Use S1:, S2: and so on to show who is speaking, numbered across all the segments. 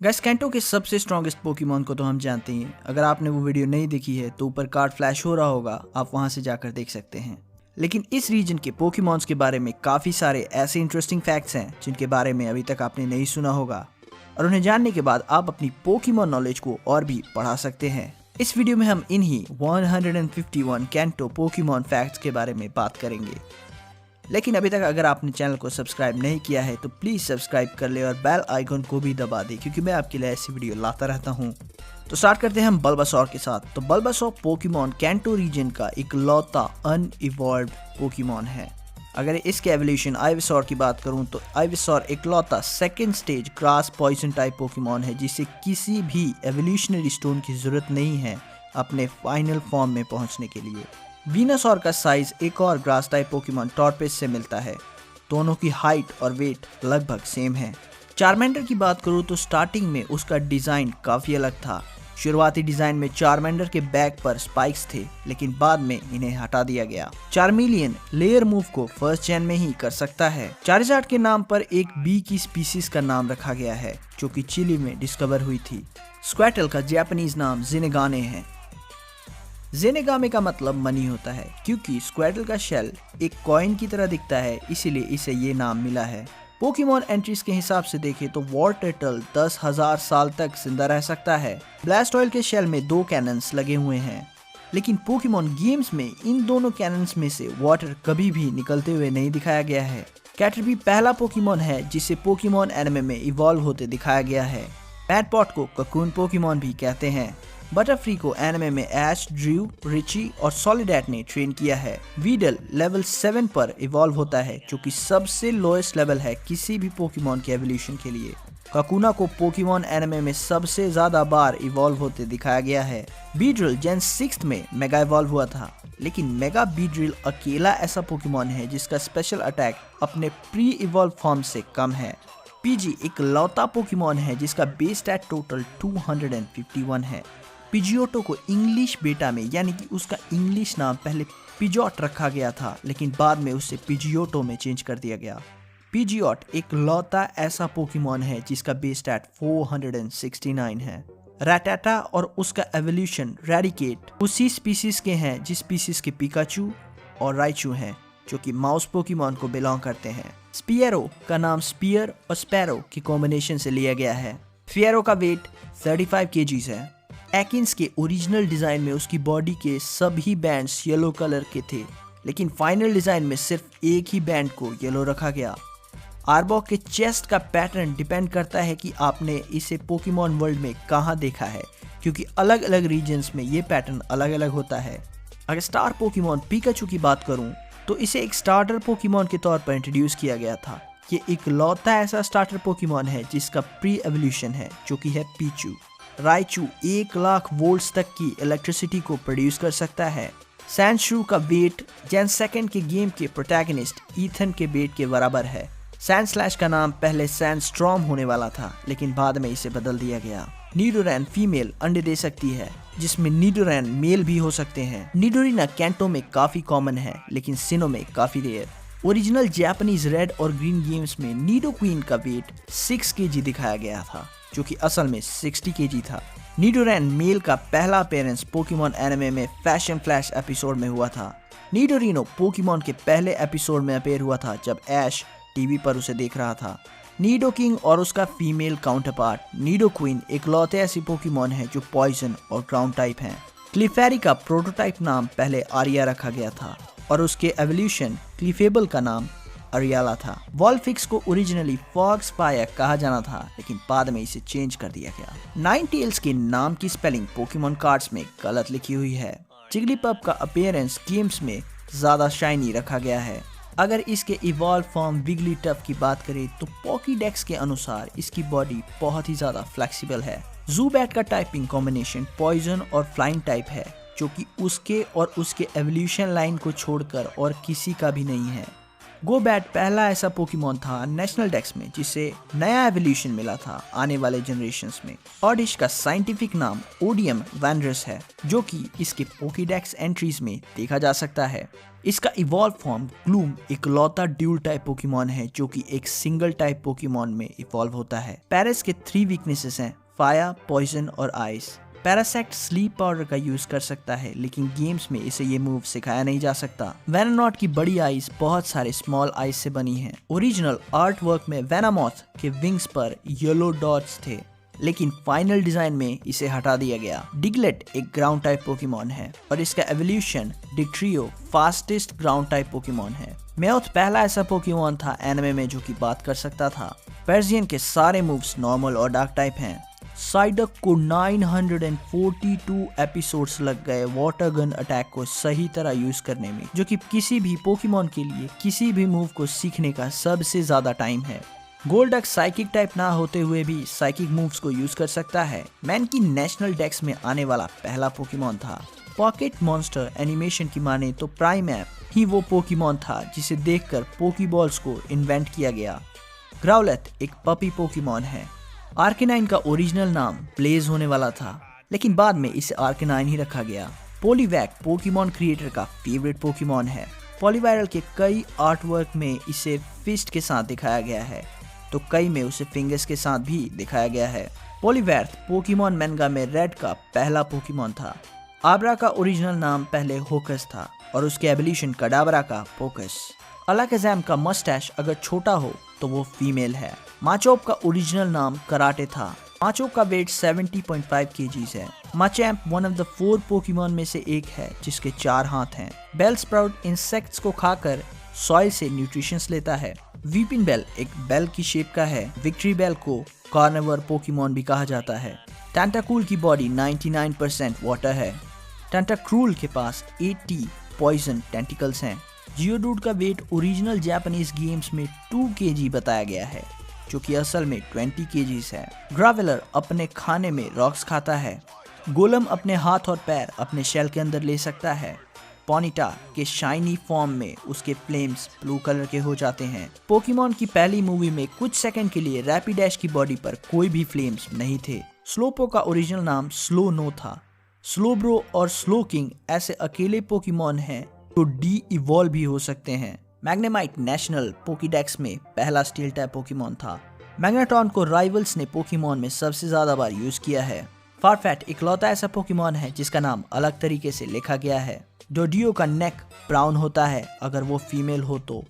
S1: Gas canto के सबसे strongest Pokemon को तो हम जानते हैं। अगर आपने वो वीडियो नहीं देखी है तो ऊपर कार्ड फ्लैश हो रहा होगा, आप वहां से जाकर देख सकते हैं। लेकिन इस रीजन के पोकेमॉन्स के बारे में काफी सारे ऐसे इंटरेस्टिंग फैक्ट्स हैं जिनके बारे में अभी तक आपने नहीं सुना होगा, और उन्हें जानने के बाद आप अपनी पोकेमॉन नॉलेज को और भी बढ़ा सकते हैं। इस वीडियो में हम इन्हीं 151 कैंटो पोकेमॉन फैक्ट्स के बारे में बात करेंगे। लेकिन अभी तक अगर आपने चैनल को सब्सक्राइब नहीं किया है तो प्लीज़ सब्सक्राइब कर ले और बेल आइकन को भी दबा दे, क्योंकि मैं आपके लिए ऐसी वीडियो लाता रहता हूँ। तो स्टार्ट करते हैं हम बल्बासौर के साथ। तो बल्बासौर पोकेमॉन कैंटो रीजन का इकलौता अनइवॉल्व्ड पोकेमॉन है। अगर इसके एवोल्यूशन आइवेसौर की बात करूं तो आइवेसौर इकलौता second stage grass poison type Pokemon है जिसे किसी भी एवोल्यूशनरी स्टोन की जरूरत नहीं है अपने फाइनल फॉर्म में पहुंचने के लिए। वीनासौर का साइज एक और ग्रास टाइप पोकेमॉन टॉर्पेस से मिलता है। दोनों की हाइट और वेट लगभग सेम है। चारमेंडर की बात करूं तो स्टार्टिंग में उसका डिजाइन काफी अलग था। शुरुआती डिजाइन में चारमेंडर के बैक पर स्पाइक्स थे, लेकिन बाद में इन्हें हटा दिया गया। चार्मिलियन लेयर मूव को फर्स्ट जेन में ही कर सकता है। चारिजार्ड के नाम पर एक बी की स्पीसीज का नाम रखा गया है जो कि चिली में डिस्कवर हुई थी। स्क्वैटल का जापानीज नाम जिनेगाने है। जेनेगामे का मतलब मनी होता है। क्योंकि स्क्वैटल का शेल एक कॉइन की तरह दिखता है, इसीलिए इसे ये नाम मिला है। पोकेमॉन एंट्रीज के हिसाब से देखें तो वॉर टर्टल 10,000 साल तक जिंदा रह सकता है। ब्लास्टॉयल के शेल में 2 कैनन्स लगे हुए हैं, लेकिन पोकेमॉन गेम्स में इन दोनों कैनन्स में से वाटर कभी भी निकलते हुए नहीं दिखाया गया है। कैटरपी पहला पोकेमॉन है जिसे पोकेमॉन एनिमे में इवॉल्व होते दिखाया गया है। पैटपॉट को ककून पोकेमॉन भी कहते हैं। बटरफ्री को एनिमे में ऐश, ड्रू, रिची और सॉलिडैट ने ट्रेन किया है। वीडल लेवल 7 पर इवॉल्व होता है, जो कि सबसे लोएस्ट लेवल है किसी भी पोकेमॉन के एवोल्यूशन के लिए। काकुना को पोकेमॉन एनिमे में सबसे ज्यादा बार इवॉल्व होते दिखाया गया है। बीड्रिल जेन 6 में मेगा इवॉल्व हुआ था, लेकिन मेगा बीड्रिल अकेला ऐसा पोकेमॉन है जिसका स्पेशल अटैक अपने प्री इवॉल्व फॉर्म से कम है। पीजी एक लौता पोकेमॉन है जिसका बेस स्टैट टोटल 251 है। पिजियोटो को इंग्लिश बेटा में, यानी कि उसका इंग्लिश नाम पहले पिजॉट रखा गया था, लेकिन बाद में उसे पिजियोटो में चेंज कर दिया गया। पिजियोट एक लौता ऐसा पोकेमॉन है जिसका बेस स्टैट 469 है। रैटाटा और उसका एवोल्यूशन रैडिकेट उसी स्पीसीज के हैं जिस स्पीसीज के पिकाचू और राइचू हैं, जो कि माउस पोकेमॉन को बिलोंग करते हैं। स्पियरो का नाम स्पियर और स्पैरो की कॉम्बिनेशन से लिया गया है। फियरो का वेट 35 kg है। एकिन्स के ओरिजिनल डिजाइन में उसकी बॉडी के सभी बैंड्स येलो कलर के थे, लेकिन फाइनल डिजाइन में सिर्फ एक ही बैंड को येलो रखा गया। आर्बॉक के चेस्ट का पैटर्न डिपेंड करता है कि आपने इसे पोकेमॉन वर्ल्ड में कहाँ देखा है, क्योंकि अलग अलग रीजन्स में ये पैटर्न अलग अलग होता है। अगर स्टार पोकेमॉन पिकाचू की बात करूं तो इसे एक स्टार्टर पोकेमॉन के तौर पर इंट्रोड्यूस किया गया था। ये एक लौता ऐसा स्टार्टर पोकेमॉन है जिसका प्री एवोल्यूशन है, जो कि है पीचू। राइचू 1 लाख वोल्ट्स तक की इलेक्ट्रिसिटी को प्रोड्यूस कर सकता है। सैंडश्रू का वेट जेन 2 के गेम के प्रोटैगनिस्ट ईथन के वेट के बराबर है। सैंडस्लैश का नाम पहले सैंडस्टॉर्म होने वाला था, लेकिन बाद में इसे बदल दिया गया। निडोरैन फीमेल अंडे दे सकती है, जिसमें निडोरैन मेल भी हो सकते हैं। निडोरिना कैंटो में काफी कॉमन है, लेकिन सिनो में काफी रेयर। ओरिजिनल जापानीज रेड और ग्रीन गेम्स में निडोक्वीन का वेट 6 kg दिखाया गया था, जो कि असल में 60 kg था। निडोरैन मेल का पहला अपीयरेंस पोकेमॉन एनिमे में फैशन फ्लैश एपिसोड में हुआ था। निडोरिनो पोकेमॉन के पहले एपिसोड में अपीयर हुआ था जब ऐश टीवी पर उसे देख रहा था। निडोकिंग और उसका फीमेल काउंटरपार्ट निडोक्वीन इकलौते ऐसी पोकेमॉन है जो पॉइजन और ग्राउंड टाइप हैं। क्लिफेरी का प्रोटोटाइप नाम पहले आरिया रखा गया था और उसके एवोल्यूशन क्लिफेबल का नाम अरियाला था। वॉलफिक्स को ओरिजिनली फॉग स्पायर कहा जाना था, लेकिन बाद में इसे चेंज कर दिया गया। नाइनटेल्स के नाम की स्पेलिंग पोकेमॉन कार्ड्स में गलत लिखी हुई है। जिगलीपप का अपीयरेंस गेम्स में ज्यादा शाइनी रखा गया है। अगर इसके इवॉल्व फॉर्म विगलीटफ की बात करें तो पॉकीडेक्स के अनुसार इसकी बॉडी बहुत ही ज्यादा फ्लेक्सिबल है। ज़ूबैट का टाइपिंग कॉम्बिनेशन पॉइजन और फ्लाइंग टाइप है, जो कि उसके और उसके एवोल्यूशन लाइन को छोड़कर और किसी का भी नहीं है। गोबैट पहला ऐसा पोकेमॉन था नेशनल डेक्स में जिसे नया एवोल्यूशन मिला था आने वाले जनरेशंस में। ऑडिश का साइंटिफिक नाम ओडियम वैंड्रस है, जो कि इसके पोकेडेक्स एंट्रीज में देखा जा सकता है। इसका इवॉल्व फॉर्म ग्लूम इकलौता ड्यूल टाइप पोकेमॉन है जो कि एक सिंगल टाइप पोकेमॉन में इवॉल्व होता है। पैरस के 3 वीकनेसेस हैं, फायर, पॉइजन और आइस। पैरासेक्ट स्लीप पाउडर का यूज कर सकता है, लेकिन गेम्स में इसे ये मूव सिखाया नहीं जा सकता। वेनानॉट की बड़ी आइस बहुत सारे स्मॉल आइस से बनी है। ओरिजिनल आर्ट वर्क में वेनामॉथ के विंग्स पर येलो डॉट्स थे, लेकिन फाइनल डिजाइन में इसे हटा दिया गया। डिगलेट एक ग्राउंड टाइप पोकेमॉन है और इसका evolution Dugtrio fastest ground type Pokemon है। मेओथ पहला ऐसा पोकेमॉन था एनिमे में जो कि बात कर सकता था। पर्सियन के सारे मूव्स नॉर्मल और डार्क टाइप हैं। साइडक को 942 एपिसोड्स लग गए वाटर गन अटैक को सही तरह यूज करने में, जो कि किसी भी पोकेमॉन के लिए किसी भी मूव को सीखने का सबसे ज्यादा टाइम है। गोल्डक साइकिक टाइप ना होते हुए भी साइकिक मूव्स को यूज कर सकता है। मैन की नेशनल डेक्स में आने वाला पहला पोकेमॉन था। पॉकेट मॉन्स्टर एनिमेशन की माने तो प्राइमैप ही वो पोकेमॉन था जिसे देखकर पोकेबॉल्स को इन्वेंट किया गया। ग्राउलेथ एक पपी पोकेमॉन है। आर्केनाइन का ओरिजिनल नाम ब्लेज होने वाला था, लेकिन बाद में इसे आर्केनाइन ही रखा गया। पोलीवैक पोकेमॉन क्रिएटर का फेवरेट पोकेमॉन है। पॉलीवायरल के कई आर्टवर्क में इसे फिस्ट के साथ दिखाया गया है, तो कई में उसे फिंगर्स के साथ भी दिखाया गया है। पोलीवैर्थ पोकेमॉन मैंगा में रेड का पहला पोकेमॉन था। आब्रा का ओरिजिनल नाम पहले होकस था और उसके एवोल्यूशन कडाबरा का पोकस। अलाकाज़ैम का मस्टैश अगर छोटा हो तो वो फीमेल है। माचोप का ओरिजिनल नाम कराटे था। माचोप का वेट 70.5 kg है। माचैम्प वन ऑफ द 4 पोकेमॉन में से एक है जिसके 4 हाथ हैं। बेल स्प्राउट इंसेक्ट्स को खाकर सॉइल से न्यूट्रिशंस लेता है। वीपिन बेल एक बेल की शेप का है। विक्ट्री बेल को कार्निवर पोकेमॉन भी कहा जाता है। टेंटाकूल की बॉडी 99% वाटर है। टेंटाक्रूल के पास 80 पॉइजन टेंटिकल्स हैं। जियोडूड का वेट ओरिजिनल जापानीज गेम्स में 2 kg बताया गया है, जो कि असल में 20 kg है। ग्रावेलर अपने खाने में रॉक्स खाता है। गोलम अपने हाथ और पैर अपने शेल के अंदर ले सकता है। पोनीटा के शाइनी फॉर्म में उसके फ्लेम्स ब्लू कलर के हो जाते हैं। पोकेमॉन की पहली मूवी में कुछ सेकंड के लिए रैपिडैश की बॉडी पर कोई भी फ्लेम्स नहीं थे। स्लोपो का ओरिजिनल नाम स्लो नो था। स्लोब्रो और स्लो किंग ऐसे अकेले पोकेमॉन हैं तो डी इवॉल्व भी हो सकते हैं। मैग्नेमाइट नेशनल पोकेडेक्स में पहला स्टील टाइप पोकेमॉन था। मैग्नेटॉन को राइवल्स ने पोकेमॉन में सबसे ज्यादा बार यूज किया है। फारफैट इकलौता ऐसा पोकेमॉन है जिसका नाम अलग तरीके से लिखा गया है। डोडियो का नेक ब्राउन होता है अगर वो फीमेल हो तो,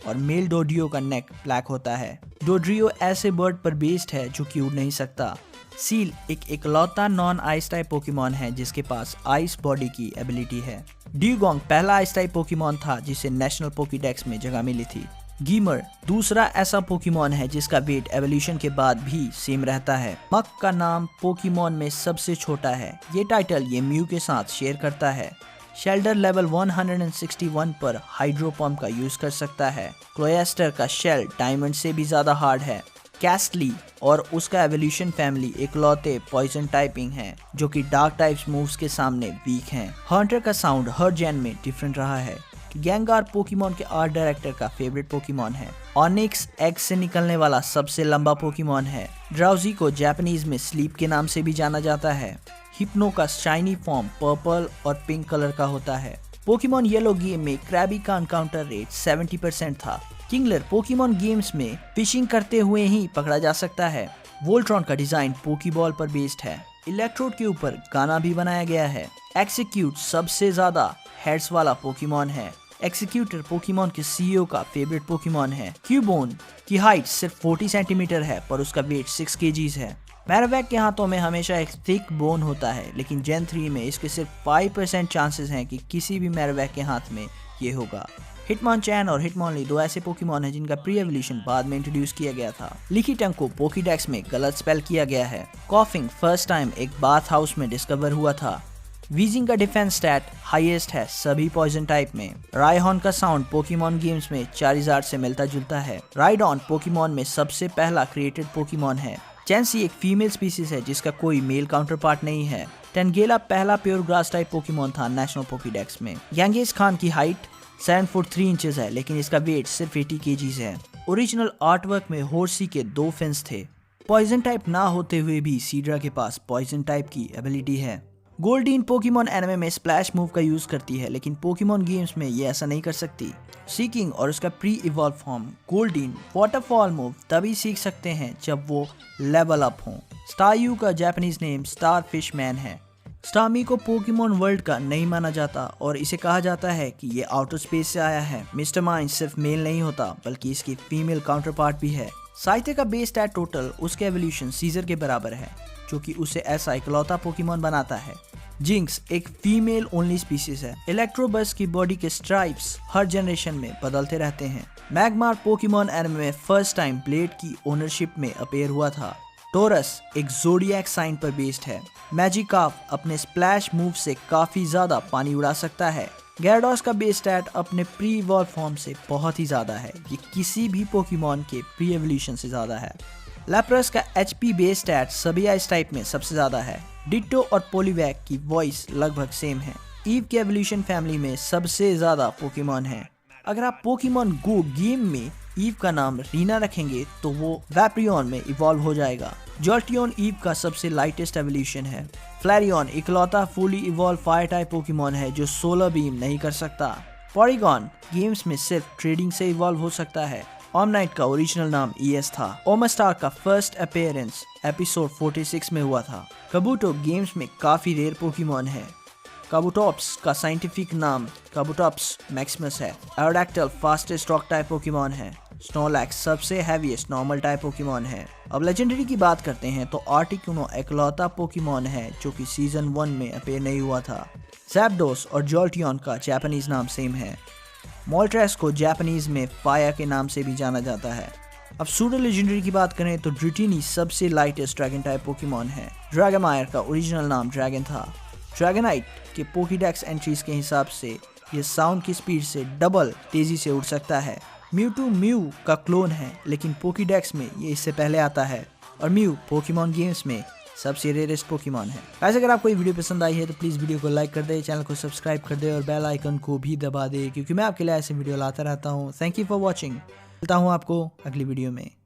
S1: और मेल डोडियो का नेक ब्लैक होता है। डोड्रियो ऐसे बर्ड पर बेस्ड है जो कि उड़ नहीं सकता। सील एक इकलौता नॉन आइस टाइप पोकेमॉन है जिसके पास आइस बॉडी की एबिलिटी है। ड्यूगोंग पहला आइस टाइप पोकेमॉन था जिसे नेशनल पोकेडेक्स में जगह मिली थी। गीमर दूसरा ऐसा पोकेमॉन है जिसका वेट एवोल्यूशन के बाद भी सेम रहता है। मक का नाम पोकेमॉन में सबसे छोटा है। ये टाइटल ये म्यू के साथ शेयर करता है। शेल्डर लेवल 161 पर हाइड्रोपम्प का यूज कर सकता है। क्लोएस्टर का शेल डायमंड से भी ज्यादा हार्ड है। कैस्टली और उसका एवोल्यूशन फैमिली इकलौते पॉइजन टाइपिंग है जो कि डार्क टाइप्स मूव्स के सामने वीक हैं। हंटर का साउंड हर जेन में डिफरेंट रहा है। गैंगार पोकेमॉन के आर्ट डायरेक्टर का फेवरेट पोकेमॉन है। ऑनिक्स एग से निकलने वाला सबसे लंबा पोकेमॉन है। ड्राउजी को जापानीज में स्लीप के नाम से भी जाना जाता है। हिप्नो का शाइनी फॉर्म पर्पल और पिंक कलर का होता है। पोकेमॉन येलो गेम में क्रैबी का एनकाउंटर रेट 70% था। किंगलर पोकेमॉन गेम्स में फिशिंग करते हुए ही पकड़ा जा सकता है। वोल्ट्रॉन का डिजाइन पोकेबॉल पर बेस्ड है। इलेक्ट्रोड के ऊपर गाना भी बनाया गया है। एक्सिक्यूट सबसे ज्यादा हेड्स वाला पोकेमॉन है। एक्सिक्यूटर पोकेमॉन के सीईओ का फेवरेट पोकेमॉन है। क्यूबोन की हाइट सिर्फ 40 सेंटीमीटर है पर उसका वेट 6 kg है। मैरवैक के हाथों में हमेशा एक थिक बोन होता है, लेकिन जेन 3 में इसके सिर्फ 5% चांसेस हैं कि किसी भी मैरवैक के हाथ में ये होगा। हिटमॉनचैन और हिटमॉनली 2 ऐसे पोकेमॉन हैं जिनका प्री एवोल्यूशन बाद में इंट्रोड्यूस किया गया था। लिकीटंग को पोकेडेक्स में गलत स्पेल किया गया है। कॉफिंग फर्स्ट टाइम एक बाथ हाउस में डिस्कवर हुआ था। वीजिंग का डिफेंस स्टैट हाईएस्ट है सभी पॉइजन टाइप में। रायहॉर्न का साउंड पोकेमॉन गेम्स में चारिज़ार्ड से मिलता जुलता है। राइडॉन पोकेमॉन में सबसे पहला क्रिएटेड पोकेमॉन है। चैंसी एक फीमेल स्पीसीज है जिसका कोई मेल काउंटर पार्ट नहीं है। टेंगेला पहला प्योर ग्रास टाइप पोकेमॉन था नेशनल पोकेडेक्स में। यांगेज खान की हाइट 7 फुट 3 इंचेस है, लेकिन इसका वेट सिर्फ 80 kgs है। ओरिजिनल आर्टवर्क में होर्सी के 2 फिन्स थे। पॉइजन टाइप ना होते हुए भी सीड्रा के पास पॉइजन टाइप की एबिलिटी है। गोल्डीन पोकेमॉन एनिमे में स्प्लैश मूव का यूज करती है, लेकिन पोकेमॉन गेम्स में ये ऐसा नहीं कर सकती। सीकिंग और उसका pre evolve form Goldeen waterfall move तभी सीख सकते हैं जब वो लेवल अप हों। स्टारयू का Japanese name star fish man है। स्टामी को पोकेमॉन वर्ल्ड का नहीं माना जाता और इसे कहा जाता है कि ये आउटर स्पेस से आया है। मिस्टर माइंड सिर्फ मेल नहीं होता, बल्कि इसकी फीमेल काउंटर पार्ट भी है। साइते का बेस स्टैट टोटल उसके एवोल्यूशन सीजर के बराबर है, जो कि उसे ऐसा इकलौता पोकेमॉन बनाता है। जिंक्स एक फीमेल ओनली स्पीसीज है। इलेक्ट्रोबस की बॉडी के स्ट्राइप्स हर जनरेशन में बदलते रहते हैं। मैग्मार पोकेमॉन एनिमे में फर्स्ट टाइम ब्लेड की ओनरशिप में अपीयर हुआ था। टोरस एक ज़ोडिएक साइन पर बेस्ड है। मैजिकार्प अपने स्प्लैश मूव से काफी ज्यादा पानी उड़ा सकता है। गैराडोस का बेस स्टैट अपने प्री इवॉल्व फॉर्म से बहुत ही ज्यादा है। ये किसी भी पोकेमॉन के प्री एवोल्यूशन से ज्यादा है। लैप्रस का HP बेस स्टैट सभी आइस टाइप में सबसे ज्यादा है। डिट्टो और पोलीवैक की वॉइस लगभग सेम है। ईव के एवोल्यूशन फैमिली में सबसे ज्यादा पोकेमॉन है। अगर आप पोकेमॉन गो गेम में ईव का नाम रीना रखेंगे तो वो वैप्रियन में इवॉल्व हो जाएगा। जॉल्टियन ईव का सबसे लाइटेस्ट एवोल्यूशन है। फ्लैरियन इकलौता fully evolve fire type Pokemon है जो सोलर बीम नहीं कर सकता। पॉलीगॉन गेम्स में सिर्फ ट्रेडिंग से इवॉल्व हो सकता है। ओमनाइट का ओरिजिनल नाम ES था। ओमास्टार का फर्स्ट अपीयरेंस एपिसोड 46 में हुआ था। कबूटो गेम्स में काफी रेयर पोकेमॉन है। काबुटॉप्स का साइंटिफिक नाम काबुटॉप्स मैक्सिमस है। एरोडैक्टल फास्टेस्ट रॉक टाइप पोकेमॉन है। स्नोलैक्स सबसे हैवीएस्ट नॉर्मल टाइप पोकेमॉन है। अब लेजेंडरी की बात करते हैं तो आर्टिक्यूनो इकलौता पोकेमॉन है जो कि सीजन 1 में अपीयर नहीं हुआ था। ज़ैप्डोस और जॉल्टियन का जापानीज नाम सेम है। मोल्ट्रेस को जापानीज में फायर के नाम से भी जाना जाता है। अब सूडो लेजेंडरी की बात करें तो ड्रिटिनी सबसे लाइटेस्ट ड्रैगन टाइप पोकेमॉन है। ड्रैगमायर का ओरिजिनल नाम ड्रैगन था। ड्रैगनाइट के पोकेडेक्स एंट्रीज के हिसाब से ये साउंड की स्पीड से डबल तेजी से उड़ सकता है। म्यूटू म्यू का क्लोन है, लेकिन पोकेडेक्स में ये इससे पहले आता है और म्यू पोकेमॉन गेम्स में सबसे रेयरेस्ट पोकेमॉन है। वैसे अगर आपको ये वीडियो पसंद आई है तो प्लीज़ वीडियो को लाइक कर दे, चैनल को सब्सक्राइब कर दे और बेल आइकन को भी दबा दे, क्योंकि मैं आपके लिए ऐसे वीडियो लाता रहता हूँ। Thank you for watching. मिलता हूँ आपको अगली वीडियो में।